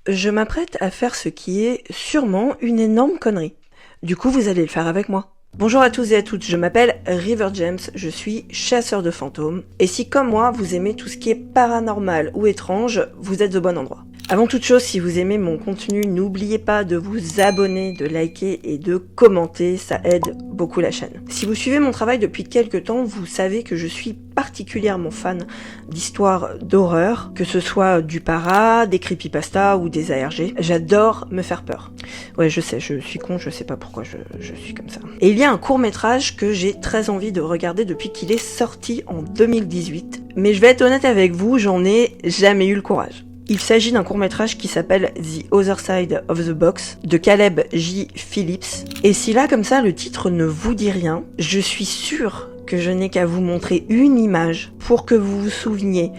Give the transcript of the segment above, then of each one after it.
Je m'apprête à faire ce qui est sûrement une énorme connerie. Du coup, vous allez le faire avec moi. Bonjour à tous et à toutes, je m'appelle River James, je suis chasseur de fantômes. Et si comme moi, vous aimez tout ce qui est paranormal ou étrange, vous êtes au bon endroit. Avant toute chose, si vous aimez mon contenu, n'oubliez pas de vous abonner, de liker et de commenter, ça aide beaucoup la chaîne. Si vous suivez mon travail depuis quelques temps, vous savez que je suis particulièrement fan d'histoires d'horreur, que ce soit du para, des creepypasta ou des ARG. J'adore me faire peur. Ouais, je sais, je suis con, je sais pas pourquoi je suis comme ça. Et il y a un court-métrage que j'ai très envie de regarder depuis qu'il est sorti en 2018. Mais je vais être honnête avec vous, j'en ai jamais eu le courage. Il s'agit d'un court-métrage qui s'appelle The Other Side of the Box de Caleb J. Phillips. Et si là, comme ça, le titre ne vous dit rien, je suis sûre que je n'ai qu'à vous montrer une image pour que vous vous souveniez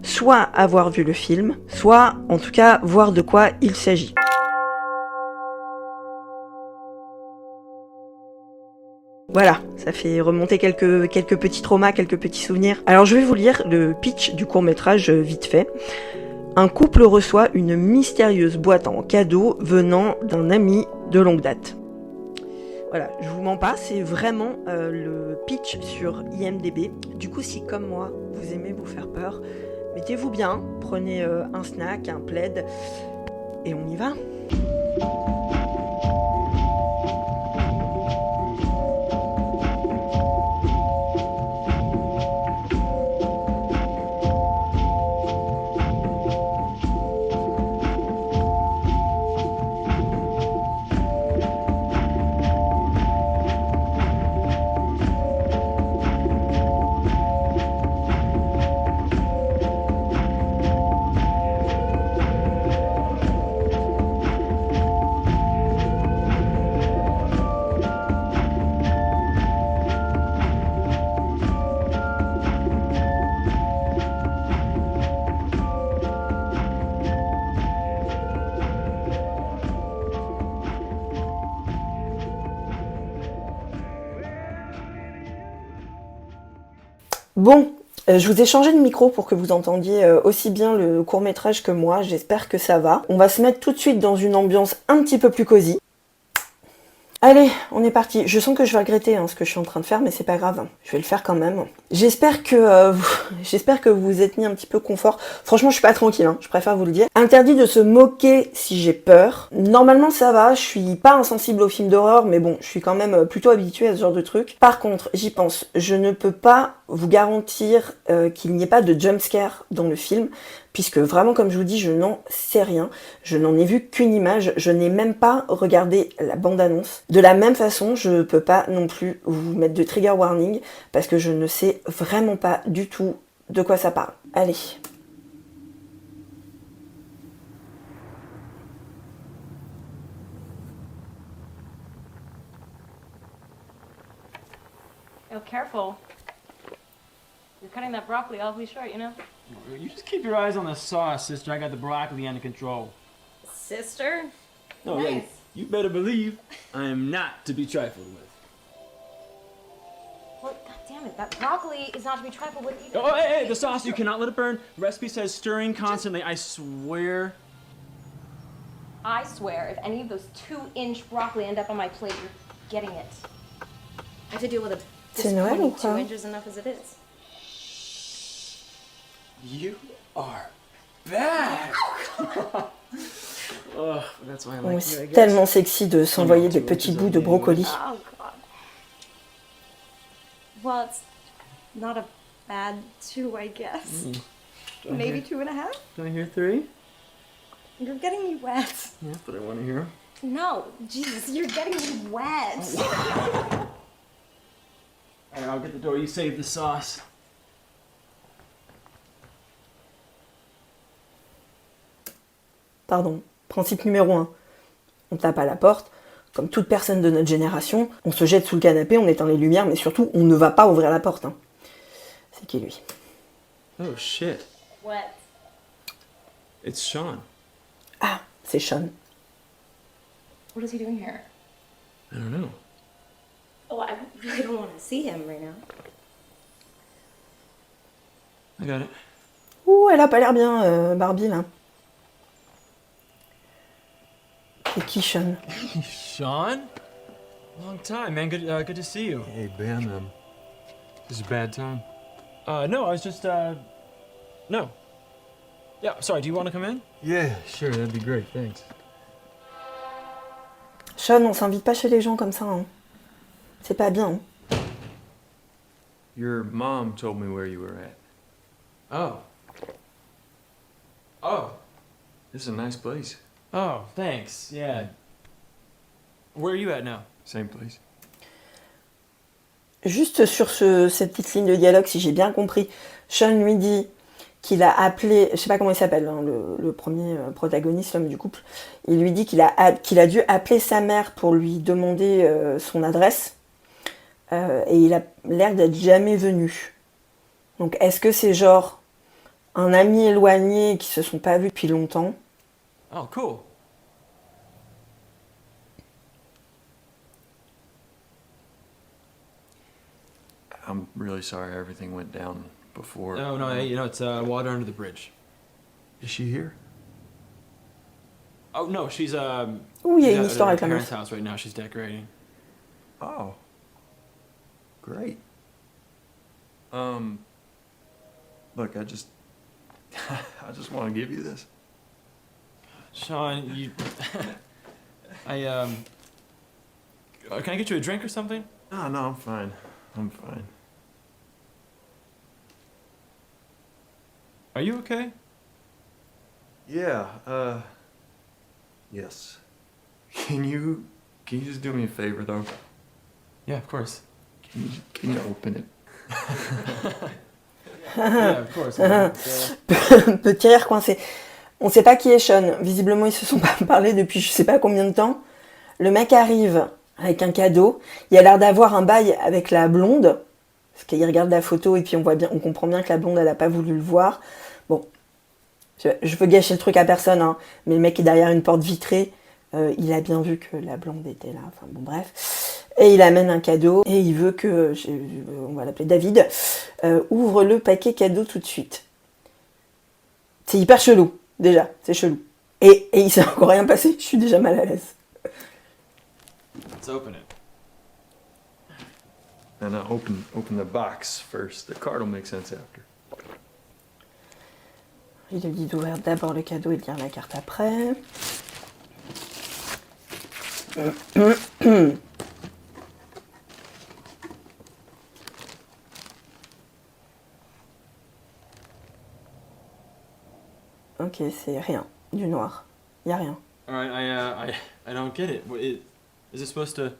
soit avoir vu le film, soit en tout cas voir de quoi il s'agit. Voilà, ça fait remonter quelques petits traumas, quelques petits souvenirs. Alors je vais vous lire le pitch du court-métrage vite fait. Un couple reçoit une mystérieuse boîte en cadeau venant d'un ami de longue date. Voilà, je vous mens pas, c'est vraiment le pitch sur IMDb. Du coup, si comme moi, vous aimez vous faire peur, mettez-vous bien, prenez un snack, un plaid, et on y va. Bon, je vous ai changé de micro pour que vous entendiez aussi bien le court-métrage que moi, j'espère que ça va. On va se mettre tout de suite dans une ambiance un petit peu plus cosy. Allez, on est parti. Je sens que je vais regretter ce que je suis en train de faire, mais c'est pas grave. Je vais le faire quand même. J'espère que vous vous êtes mis un petit peu confort. Franchement, je suis pas tranquille, je préfère vous le dire. Interdit de se moquer si j'ai peur. Normalement, ça va. Je suis pas insensible aux films d'horreur, mais bon, je suis quand même plutôt habituée à ce genre de truc. Par contre, j'y pense. Je ne peux pas vous garantir qu'il n'y ait pas de jumpscare dans le film, puisque vraiment, comme je vous dis, je n'en sais rien. Je n'en ai vu qu'une image, je n'ai même pas regardé la bande-annonce. De la même façon, je peux pas non plus vous mettre de trigger warning, parce que je ne sais vraiment pas du tout de quoi ça parle. Allez. Oh, careful. You're cutting that broccoli awfully short, you know? You just keep your eyes on the sauce, sister. I got the broccoli under control. Sister? Oh, Nice. yeah, you better believe I am not to be trifled with. Well, God damn it, that broccoli is not to be trifled with either. Oh, hey, the sauce, you cannot let it burn. The recipe says stirring constantly. I swear. I swear, if any of those 2-inch broccoli end up on my plate, you're getting it. I have to deal with a C'est Noël ou 2 quoi? inches enough as it is. You are bad. Oh, that's why I Bon, like you, I c'est guess. tellement sexy de s'envoyer des petits bouts de brocoli. Oh, God. Well, it's not a bad 2, I guess. Maybe 2.5? Do I hear 3? You're getting me wet. Yeah, that's what I want to hear. No, Jesus, you're getting me wet. All right, I'll get the door. You save the sauce. Pardon, principe numéro 1. On tape à la porte. Comme toute personne de notre génération, on se jette sous le canapé, on éteint les lumières, mais surtout, on ne va pas ouvrir la porte. C'est qui lui? Oh, shit. What? It's Sean. Ah, c'est Sean. What is he doing here? I don't know. Oh, I really don't want to see him right now. I got it. Ouh, elle a pas l'air bien, Barbie, là. C'est qui, Sean? Sean? Long time, man. Good to see you. Hey, Ben, this is a bad time. No, I was just, no. Yeah, sorry, do you want to come in? Yeah, sure, that'd be great, thanks. Sean, on s'invite pas chez les gens comme ça, hein. C'est pas bien, hein. Your mom told me where you were at. Oh. Oh. This is a nice place. Oh, thanks, yeah. Where are you at now? Same place. Juste sur cette petite ligne de dialogue, si j'ai bien compris, Sean lui dit qu'il a appelé, je sais pas comment il s'appelle, hein, le premier protagoniste, l'homme du couple, il lui dit qu'il a dû appeler sa mère pour lui demander son adresse, et il a l'air d'être jamais venu. Donc est-ce que c'est genre un ami éloigné qui se sont pas vus depuis longtemps? Oh, cool. I'm really sorry everything went down before. No, it's water under the bridge. Is she here? Oh, no, she's, Oui, il y a she's une at histoire her avec la parents' meuf. house right now, she's decorating. Oh. Great. Look, I just want to give you this. Sean, you... Can I get you a drink or something? No, I'm fine. I'm fine. Are you okay? Yeah, yes. Can you just do me a favor, though? Yeah, of course. Can you open it? Yeah, of course. Petit rire coincé. On sait pas qui est Sean. Visiblement, ils se sont pas parlé depuis je sais pas combien de temps. Le mec arrive avec un cadeau. Il a l'air d'avoir un bail avec la blonde. Parce qu'il regarde la photo et puis on comprend bien que la blonde, elle a pas voulu le voir. Bon. Je veux gâcher le truc à personne, hein. Mais le mec est derrière une porte vitrée. Il a bien vu que la blonde était là. Enfin bon, bref. Et il amène un cadeau. Et il veut que, on va l'appeler David, ouvre le paquet cadeau tout de suite. C'est hyper chelou. Déjà, c'est chelou. Et il s'est encore rien passé, je suis déjà mal à l'aise. Let's open it. And open the box first. The card will make sense after. Il lui dit d'ouvrir d'abord le cadeau et de lire la carte après. Ok, c'est rien. Du noir. Y a rien. All right, I don't get it. Is it supposed to...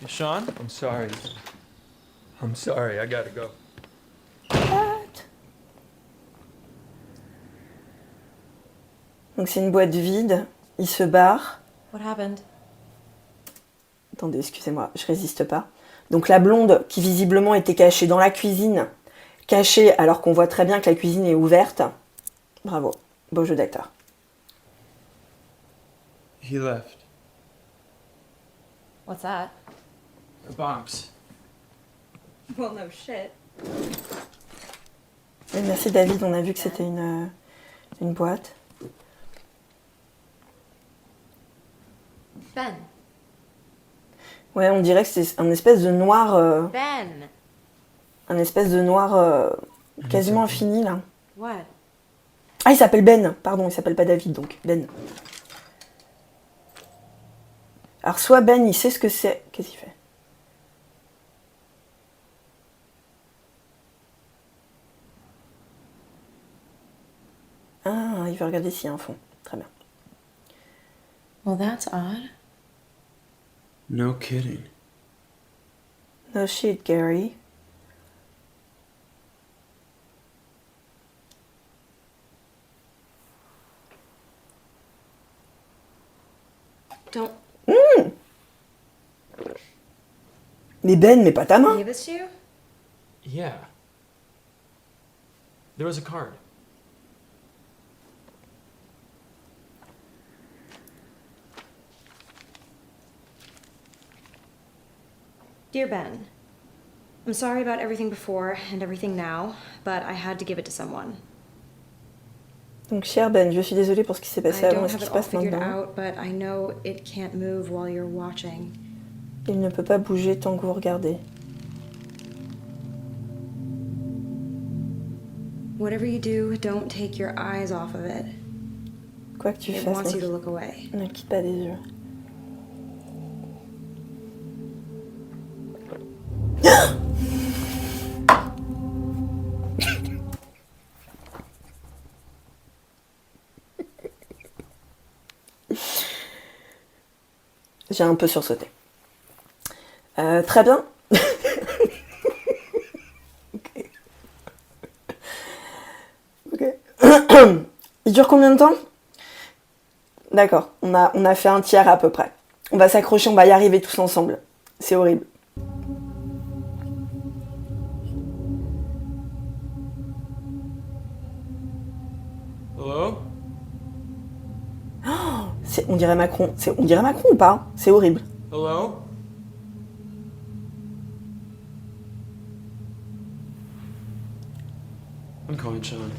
Hey, Sean? I'm sorry. I gotta go. What? Donc c'est une boîte vide. Il se barre. What happened? Attendez, excusez-moi, je résiste pas. Donc la blonde, qui visiblement était cachée dans la cuisine, cachée alors qu'on voit très bien que la cuisine est ouverte. Bravo, beau jeu d'acteur. He left. What's that? A box. Well, no shit. Et merci David, on a vu que c'était une boîte. Ben. Ouais, on dirait que c'est un espèce de noir... Ben. un espèce de noir quasiment infini, là. What? Ah, il s'appelle Ben. Pardon, il s'appelle pas David, donc Ben. Alors, soit Ben, il sait ce que c'est... Qu'est-ce qu'il fait? Ah, il veut regarder s'il y a un fond. Très bien. Well, that's odd. No kidding. No shit, Gary. Don't Mais Ben, mais pas ta main. give this to you? Yeah. There was a card. Dear Ben, I'm sorry about everything before and everything now, but I had to give it to someone. Donc, cher Ben, je suis désolée pour ce qui s'est passé I avant don't et ce have qui se it all passe figured maintenant. out, but I know it can't move while you're watching. Il ne peut pas bouger tant que vous regardez. Whatever you do, don't take your eyes off of it. Quoi que tu It fasses, wants you to look away. ne le quitte pas des yeux. J'ai un peu sursauté. Très bien. Ok. Ok. Il dure combien de temps? D'accord, on a fait un tiers à peu près. On va s'accrocher, on va y arriver tous ensemble. C'est horrible. Hello? On dirait Macron. On dirait Macron ou pas? C'est horrible. Hello? I'm calling Sean.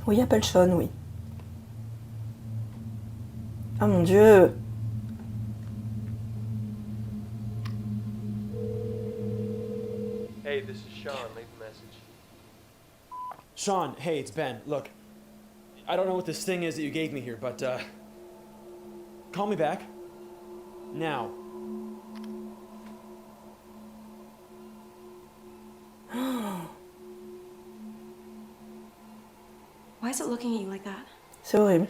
Oui, appelle Sean, oui. Ah mon Dieu. Hey, this is Sean. Leave a message. Sean, hey, it's Ben. Look, I don't know what this thing is that you gave me here, but call me back. Now. Why is it looking at you like that? C'est horrible.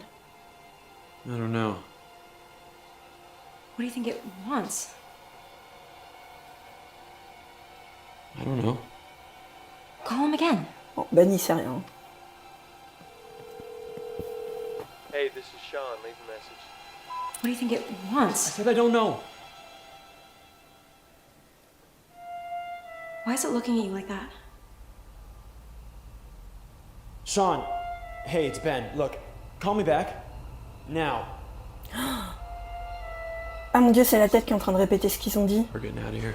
I don't know. What do you think it wants? I don't know. Call him again. Bon, Ben, il sait rien. Hey, this is Sean. Leave a message. What do you think it I wants? said I don't know. Why is it looking at you like that? Sean, hey, it's Ben. Look, call me back. Now. Ah mon Dieu, c'est la tête qui est en train de répéter ce qu'ils ont dit. We're getting out of here.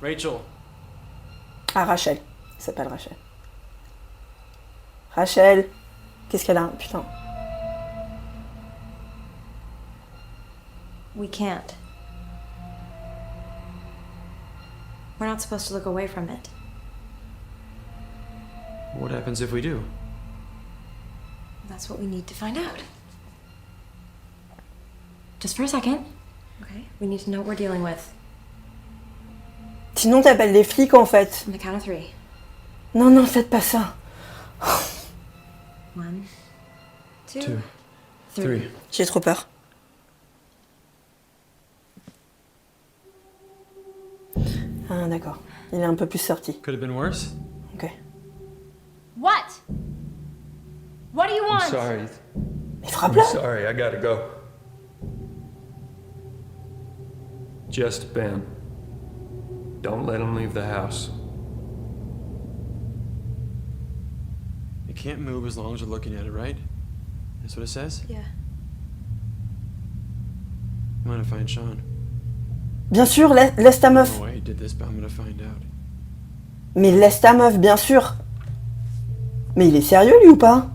Rachel. Ah, Rachel. Il s'appelle Rachel. Rachel. Qu'est-ce qu'elle a? Putain. We can't. We're not supposed to look away from it. What happens if we do? That's what we need to find out. Just for a second. Okay? We need to know what we're dealing with. Sinon, t'appelles les flics en fait. On the count of three. Non, non, faites pas ça. 1, 2, 2, 3. 3. J'ai trop peur. Ah, d'accord. Il est un peu plus sorti. Could have been worse. Ok. What? What do you I'm want? sorry. Mais frappe-la. I'm sorry. I gotta go. Just Ben. Don't let him leave the house. You can't move as long as you're looking at it, right? That's what it says? Yeah. I'm gonna find Sean. Bien sûr, laisse ta I don't meuf. know why he did this, but I'm gonna find out. Mais laisse ta meuf, bien sûr. Mais il est sérieux, lui, ou pas?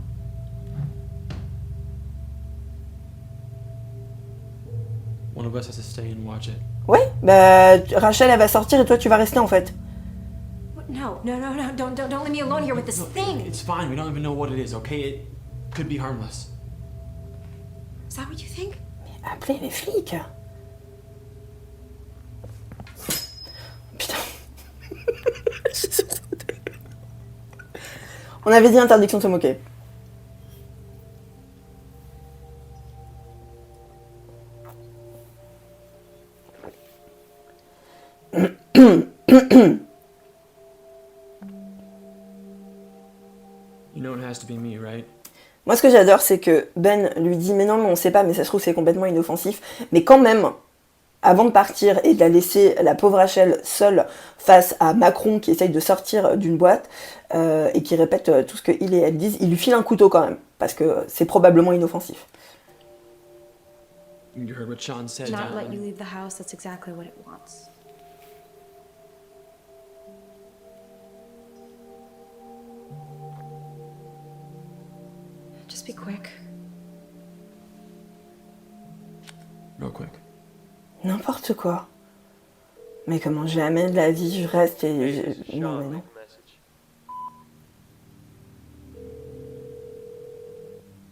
One of us has to stay and watch it. Ouais, bah Rachel, elle va sortir et toi, tu vas rester en fait. What? No, no, no, no. Don't leave me alone here with this thing. It's fine. We don't even know what it is, okay? It could be harmless. Is that what you think? Appelez les flics. Putain. On avait dit interdiction de se moquer. You know it has to be me, right? Moi, ce que j'adore, c'est que Ben lui dit mais non, mais on sait pas, mais ça se trouve c'est complètement inoffensif. Mais quand même, avant de partir et de la laisser la pauvre Rachel seule face à Macron qui essaye de sortir d'une boîte et qui répète tout ce que il et elle disent, il lui file un couteau quand même parce que c'est probablement inoffensif. You heard what Sean said. Not let Alan. you leave the house. That's exactly what it wants. Just be quick. Real quick. N'importe quoi. Mais comment jamais de la vie je reste et... Non mais non.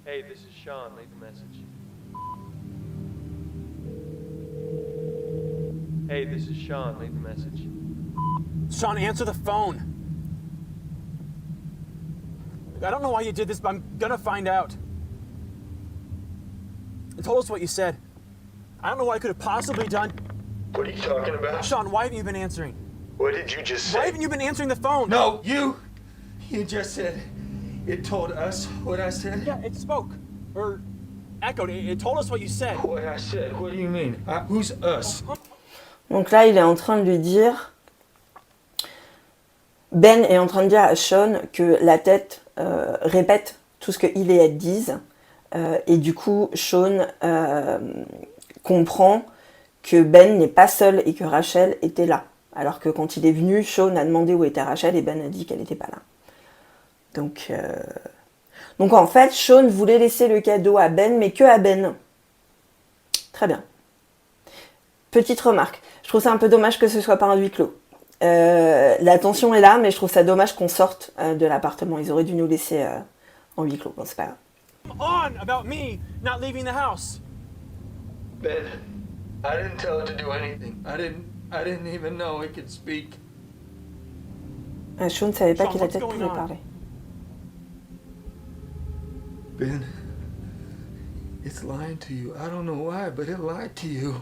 Hey, this is Sean. Leave a message. Hey, this is Sean. Leave a message. Sean, answer the phone. I don't know why you did this, but I'm gonna find out. It told us what you said. I don't know what I could have possibly done. What are you talking about? Sean, why haven't you been answering? What did you just say? Why haven't you been answering the phone? No, you! You just said it told us what I said? Yeah, it spoke. Or echoed. It told us what you said. What I said? What do you mean? Who's us? Donc là, il est en train de lui dire... Ben est en train de dire à Sean que la tête répète tout ce que il et elle disent. Et du coup, Sean comprend que Ben n'est pas seul et que Rachel était là. Alors que quand il est venu, Sean a demandé où était Rachel et Ben a dit qu'elle n'était pas là. Donc en fait, Sean voulait laisser le cadeau à Ben, mais que à Ben. Très bien. Petite remarque. Je trouve ça un peu dommage que ce soit pas un huis clos. La tension est là, mais je trouve ça dommage qu'on sorte de l'appartement. Ils auraient dû nous laisser en huis clos. Bon, c'est pas grave. On about me not leaving the house. Ben, I didn't tell it to do anything. I didn't even know it could speak. Sean ne savait pas Sean, que la what's tête going pouvait on? parler. Ben, it's lying to you. I don't know why, but it lied to you.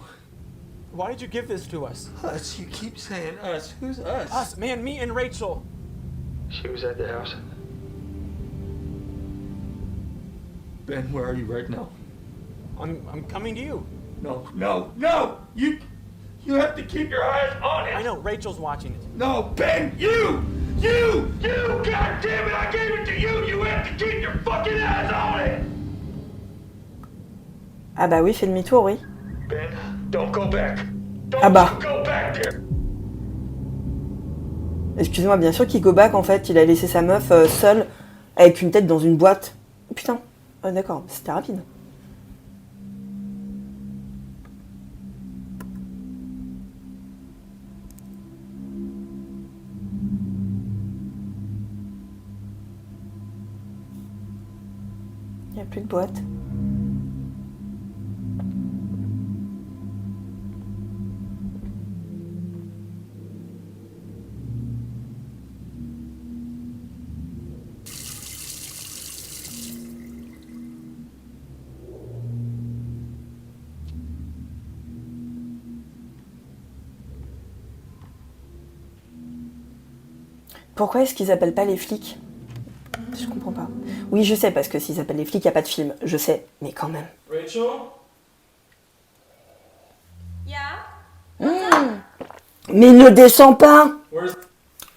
Why did you give this to us? Us, you keep saying us. Who's us? Us, man, me and Rachel. She was at the house. Ben, where are you right now? I'm coming to you. No! You have to keep your eyes on it! I know, Rachel's watching it. No, Ben, you! God damn it, I gave it to you! You have to keep your fucking eyes on it! Ah bah oui, fais demi-tour, oui. Ben, don't go back. Don't Ah bah. you go back there. Excusez-moi, bien sûr qu'il go back, en fait, il a laissé sa meuf seule, avec une tête dans une boîte. Putain, d'accord, c'était rapide. Il n'y a plus de boîte. Pourquoi est-ce qu'ils appellent pas les flics? Je comprends pas. Oui, je sais, parce que s'ils appellent les flics, il n'y a pas de film. Je sais, mais quand même. Rachel? Yeah? Mais ne descends pas! Where's...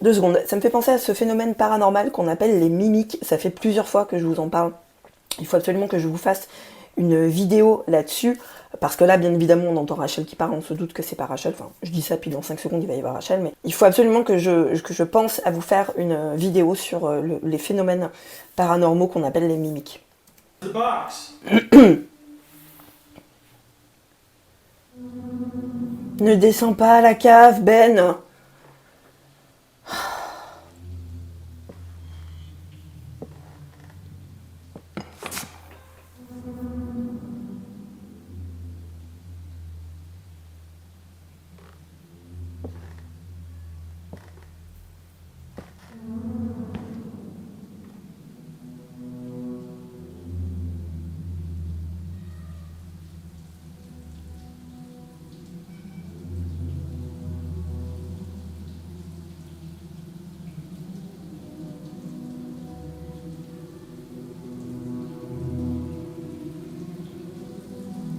2 secondes. Ça me fait penser à ce phénomène paranormal qu'on appelle les mimiques. Ça fait plusieurs fois que je vous en parle. Il faut absolument que je vous fasse une vidéo là-dessus. Parce que là, bien évidemment, on entend Rachel qui parle. On se doute que c'est pas Rachel. Enfin, je dis ça, puis dans 5 secondes, il va y avoir Rachel. Mais il faut absolument que je pense à vous faire une vidéo sur les phénomènes paranormaux qu'on appelle les mimiques. The box. Ne descends pas à la cave, Ben!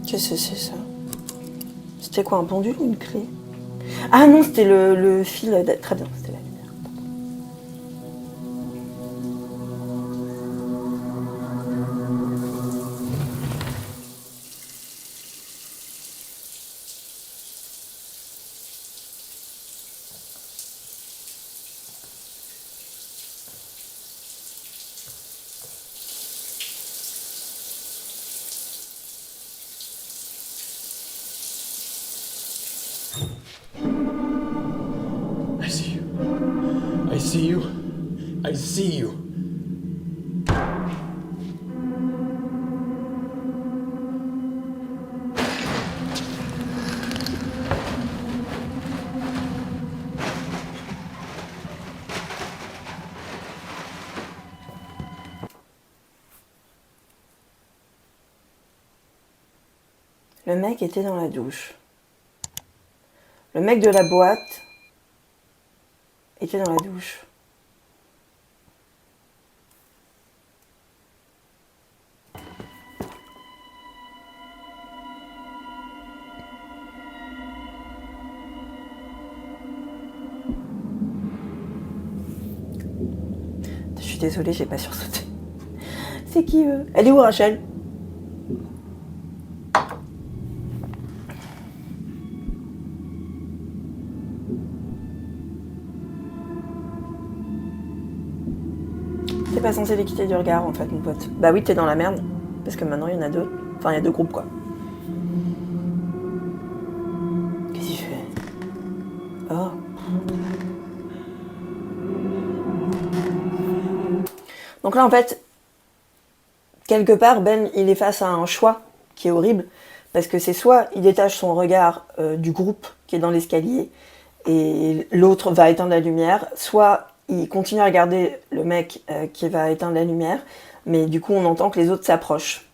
Qu'est-ce que c'est ça? C'était quoi, un pendule ou une clé? Ah non, c'était le fil. Très bien, c'était la lumière. see you. I see you. Le mec était dans la douche. Le mec de la boîte était dans la douche. Je suis désolée, j'ai pas sursauté. C'est qui eux? Elle est où Rachel? T'es pas censé les quitter du regard en fait mon pote. Bah oui t'es dans la merde. Parce que maintenant il y en a deux. Enfin il y a deux groupes quoi. Qu'est-ce qu'il fait? Oh. Donc là en fait, quelque part Ben il est face à un choix qui est horrible. Parce que c'est soit il détache son regard du groupe qui est dans l'escalier et l'autre va éteindre la lumière, soit il continue à regarder le mec qui va éteindre la lumière, mais du coup on entend que les autres s'approchent.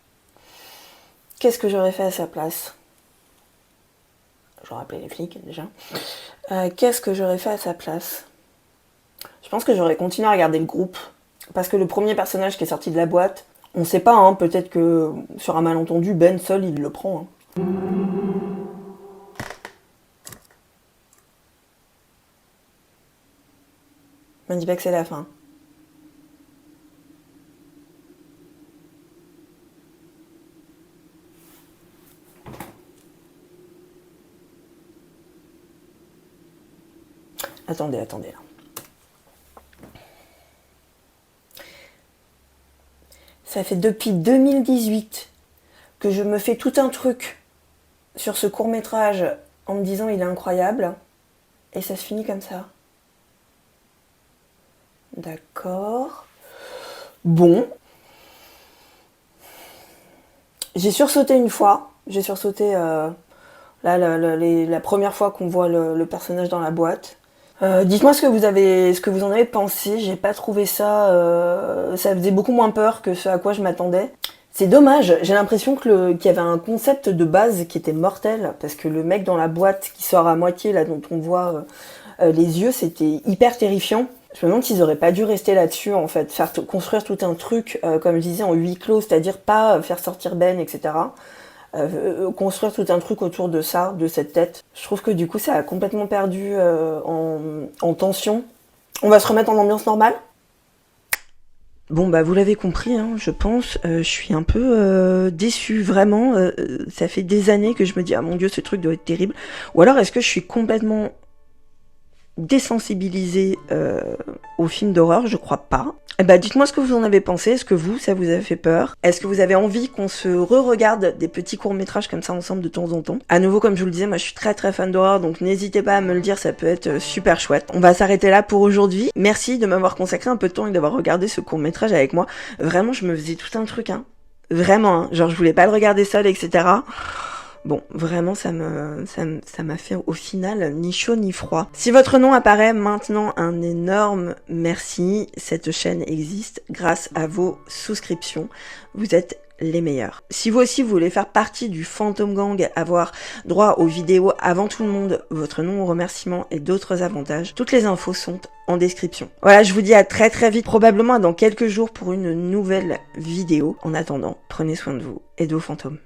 Qu'est-ce que j'aurais fait à sa place? J'aurais appelé les flics déjà. Qu'est-ce que j'aurais fait à sa place? Je pense que j'aurais continué à regarder le groupe, parce que le premier personnage qui est sorti de la boîte, on sait pas, hein, peut-être que sur un malentendu, Ben seul il le prend. Hein. Me dis pas que c'est la fin. Attendez là. Ça fait depuis 2018 que je me fais tout un truc sur ce court-métrage en me disant il est incroyable et ça se finit comme ça. D'accord. Bon. J'ai sursauté une fois. J'ai sursauté la première fois qu'on voit le personnage dans la boîte. Dites-moi ce que vous en avez pensé. J'ai pas trouvé ça... ça faisait beaucoup moins peur que ce à quoi je m'attendais. C'est dommage. J'ai l'impression qu'il y avait un concept de base qui était mortel. Parce que le mec dans la boîte qui sort à moitié, là, dont on voit les yeux, c'était hyper terrifiant. Je me demande s'ils auraient pas dû rester là-dessus, en fait, construire tout un truc, comme je disais, en huis clos, c'est-à-dire pas faire sortir Ben, etc. Construire tout un truc autour de ça, de cette tête. Je trouve que du coup, ça a complètement perdu en tension. On va se remettre en ambiance normale. Bon, bah vous l'avez compris, hein, je pense, je suis un peu déçue, vraiment. Ça fait des années que je me dis, ah mon Dieu, ce truc doit être terrible. Ou alors, est-ce que je suis complètement désensibilisée aux films d'horreur? Je crois pas. Bah dites-moi ce que vous en avez pensé. Est-ce que ça vous a fait peur? Est-ce que vous avez envie qu'on se re-regarde des petits courts-métrages comme ça ensemble de temps en temps? À nouveau, comme je vous le disais, moi je suis très très fan d'horreur, donc n'hésitez pas à me le dire, ça peut être super chouette. On va s'arrêter là pour aujourd'hui. Merci de m'avoir consacré un peu de temps et d'avoir regardé ce court-métrage avec moi. Vraiment, je me faisais tout un truc, hein. Vraiment, hein. Genre je voulais pas le regarder seul, etc. Bon, vraiment, ça m'a fait au final ni chaud ni froid. Si votre nom apparaît maintenant, un énorme merci. Cette chaîne existe grâce à vos souscriptions. Vous êtes les meilleurs. Si vous aussi vous voulez faire partie du Phantom Gang, avoir droit aux vidéos avant tout le monde, votre nom au remerciement et d'autres avantages, toutes les infos sont en description. Voilà, je vous dis à très très vite, probablement dans quelques jours pour une nouvelle vidéo. En attendant, prenez soin de vous et de vos fantômes.